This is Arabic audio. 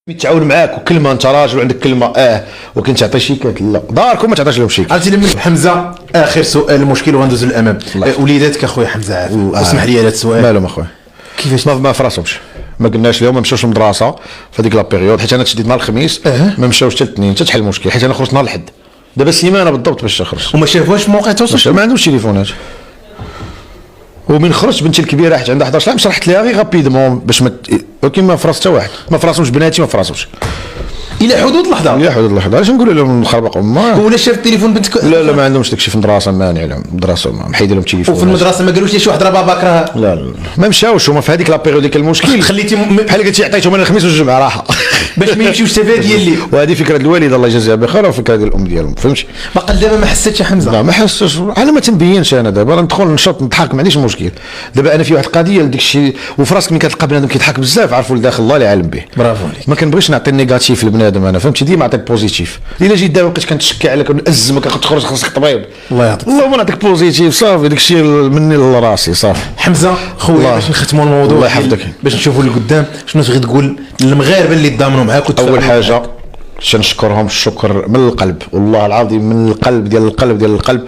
يتعاون معاك وكلمه انت راجل وعندك كلمه ولكن تعطي شيكات لا داركم ما تعطيش لهم شيكات. عرفتي لما حمزه اخر سؤال المشكل وغندوز للامام. وليداتك اخويا حمزه عارف اسمح لي على هذا السؤال. مالهم اخويا كيفاش ما فراسهمش ما قلناش اليوم ما مشاوش للمدرسه في هذيك لا بيريود حيت انا تشديت نهار الخميس ما مشاوش حتى الاثنين حتى تحل المشكل حيت انا خرجت نهار الاحد دابا سيمانه بالضبط باش تخرج وما شافوهاش في موقع التواصل. ما عندهمش تليفونات ومن خرجت بنتي الكبيره حيت عندها 11 عام شرحت لها غير غابيدمون باش ما ولكن ما فراس حتى واحد ما فراسهمش بناتي ما فراسهمش الى حدود اللحظه. الى حدود اللحظه علاش نقول لهم نخربق ما ولا شاف التليفون بنتك؟ لا ما عندهمش داكشي في المدرسه مانع لهم المدرسه محيد لهم التليفون. وفي المدرسه ما قالوش لي شي واحد راه باباك راه لا ما مشاوش هما في هذيك لا بيريود كان المشكل خليتي بحال قلتي عطيتهم انا الخميس والجمعه راحه باش ما يمشيوش حتى ديال اللي وهذه فكره الوالده الله يجازيها بخير وفكره ديال الام ديالهم فهمتي. باقا دابا ما حسيتش يا حمزه؟ لا ما حسش انا ما تنبينش انا دابا ندخل نشط نضحك ما عنديش مشكل. دابا انا في واحد القضيه لديك الشيء وفي راسك ملي كتلقى بنادم كيضحك بزاف عارفوا لداخل الله اللي عالم به. برافو عليك. ما كنبغيش نعطي النيجاتيف لبنادم انا فهمتي ديما نعطيك بوزيتيف. الا جيت دابا بقيت كنتشكى عليك ونأزمك تخرج خاصك طبيب الله يعطيك اللهم نعطيك بوزيتيف صافي داك الشيء مني لراسي صافي. حمزه خويا باش نختموا الموضوع الله يحفظك باش نشوفوا لقدام شنو تبغي تقول للمغاربه اللي تضامنوا معاك اول حاجه نشكرهم الشكر من القلب والله العظيم من القلب ديال القلب